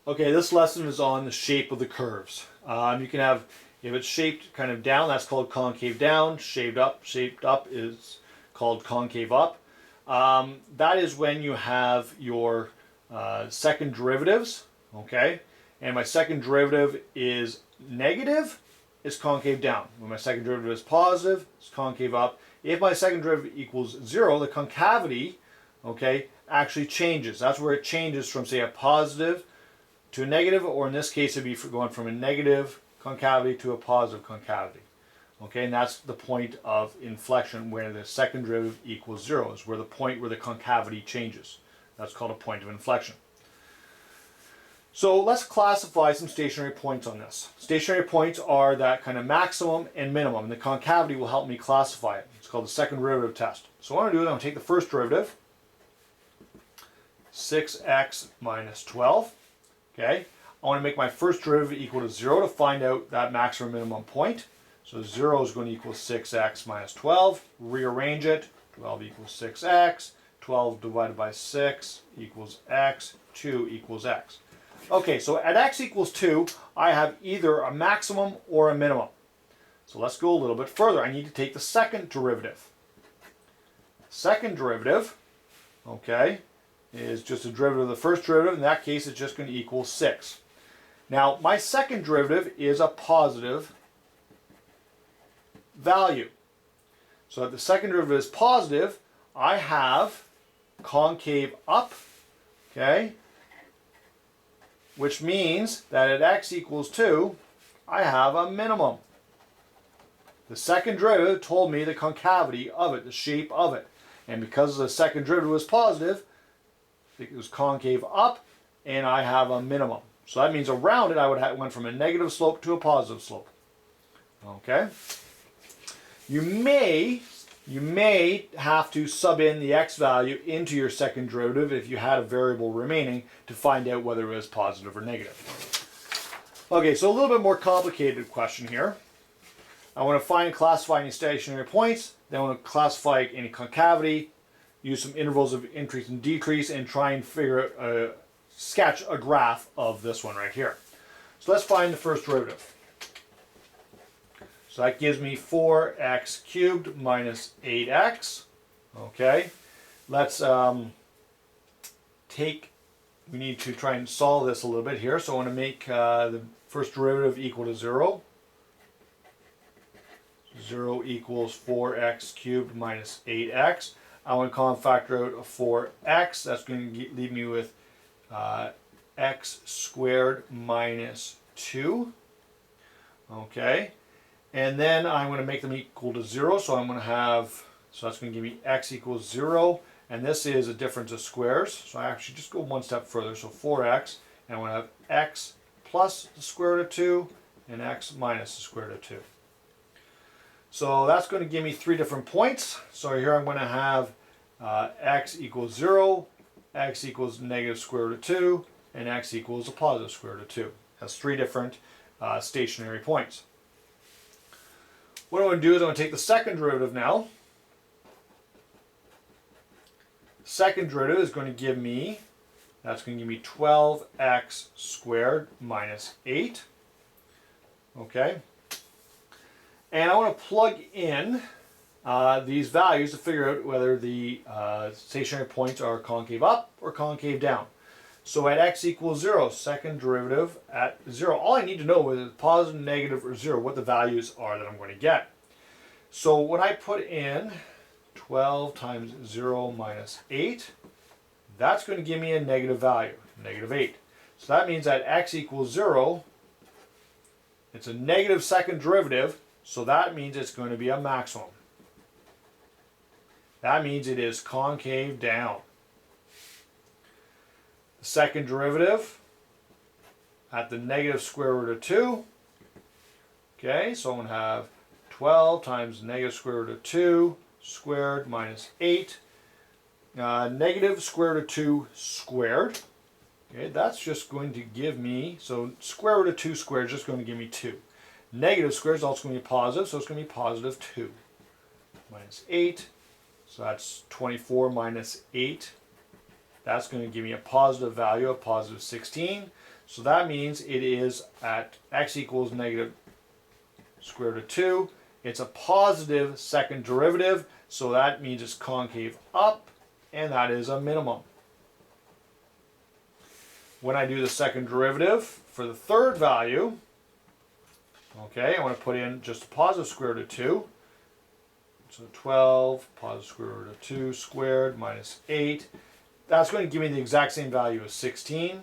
Okay, this lesson is on the shape of the curves. You can have, if it's shaped kind of down, that's called concave down. Shaped up is called concave up. That is when you have your second derivatives, okay? And my second derivative is negative, it's concave down. When my second derivative is positive, it's concave up. If my second derivative equals 0, the concavity, okay, actually changes. That's where it changes from, say, a positive to a negative, or in this case, it'd be going from a negative concavity to a positive concavity. Okay, and that's the point of inflection where the second derivative equals 0, is where the point where the concavity changes. That's called a point of inflection. So let's classify some stationary points on this. Stationary points are that kind of maximum and minimum, and the concavity will help me classify it. It's called the second derivative test. So what I'm going to do is I'm going to take the first derivative, 6x minus 12. Okay, I want to make my first derivative equal to 0 to find out that maximum minimum point. So 0 is going to equal 6x minus 12. Rearrange it. 12 equals 6x. 12 divided by 6 equals x. 2 equals x. Okay, so at x equals 2, I have either a maximum or a minimum. So let's go a little bit further. I need to take the second derivative. Second derivative, okay, is just a derivative of the first derivative. In that case, it's just going to equal 6. Now, my second derivative is a positive value. So if the second derivative is positive, I have concave up, okay, which means that at x equals 2, I have a minimum. The second derivative told me the concavity of it, the shape of it. And because the second derivative was positive, it was concave up, and I have a minimum. So that means around it, I would have went from a negative slope to a positive slope. Okay. You may have to sub in the x value into your second derivative if you had a variable remaining to find out whether it was positive or negative. Okay, so a little bit more complicated question here. I want to find and classify any stationary points. Then I want to classify any concavity, use some intervals of increase and decrease, and try and sketch a graph of this one right here. So let's find the first derivative. So that gives me 4x cubed minus 8x. Okay, let's we need to try and solve this a little bit here. So I want to make the first derivative equal to 0. 0 equals 4x cubed minus 8x. I want to common factor out of 4x. That's going to leave me with x squared minus 2. Okay. And then I'm going to make them equal to 0. So I'm going to have, so that's going to give me x equals 0. And this is a difference of squares. So I actually just go one step further. So 4x. And I'm going to have x plus the square root of 2 and x minus the square root of 2. So that's going to give me 3 different points. So here I'm going to have x equals 0, x equals negative square root of 2, and x equals a positive square root of 2. That's 3 different stationary points. What I'm going to do is I'm going to take the second derivative now. Second derivative is going to give me, that's going to give me 12x squared minus 8. Okay. And I want to plug in these values to figure out whether the stationary points are concave up or concave down. So at x equals 0, second derivative at 0, all I need to know is positive, negative, or 0, what the values are that I'm going to get. So when I put in 12 times 0 minus 8, that's going to give me a negative value, negative 8. So that means at x equals 0, it's a negative second derivative. So that means it's going to be a maximum. That means it is concave down. The second derivative at the negative square root of 2. Okay, so I'm going to have 12 times negative square root of 2 squared minus 8. Negative square root of 2 squared. Okay, that's just going to give me, so square root of 2 squared is just going to give me 2. Negative square is also going to be positive, so it's going to be positive 2 minus 8. So that's 24 minus 8. That's going to give me a positive value of positive 16. So that means it is at x equals negative square root of 2. It's a positive second derivative, so that means it's concave up, and that is a minimum. When I do the second derivative for the third value, okay, I want to put in just a positive square root of 2. So 12 positive square root of 2 squared minus 8. That's going to give me the exact same value as 16.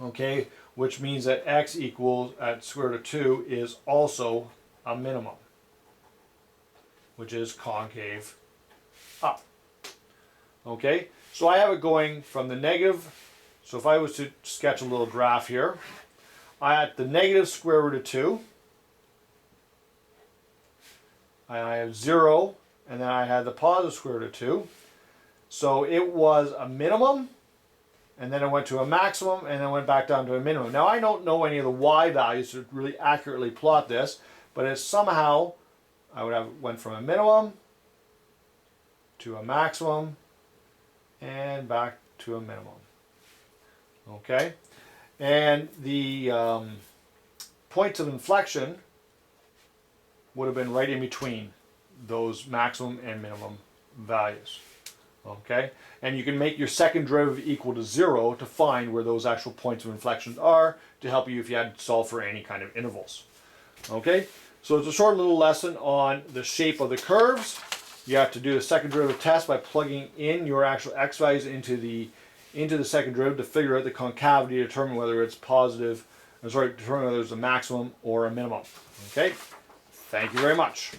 Okay, which means that x equals at square root of 2 is also a minimum, which is concave up. Okay, so I have it going from the negative. So if I was to sketch a little graph here, I had the negative square root of 2, and I have 0, and then I had the positive square root of 2. So it was a minimum, and then it went to a maximum, and then went back down to a minimum. Now I don't know any of the y values to really accurately plot this, but it's somehow I would have went from a minimum to a maximum and back to a minimum. Okay, and the points of inflection would have been right in between those maximum and minimum values. Okay, and you can make your second derivative equal to 0 to find where those actual points of inflection are to help you if you had to solve for any kind of intervals. Okay, so it's a short little lesson on the shape of the curves. You have to do a second derivative test by plugging in your actual x values into the second derivative to figure out the concavity to determine whether it's determine whether it's a maximum or a minimum. Okay, thank you very much.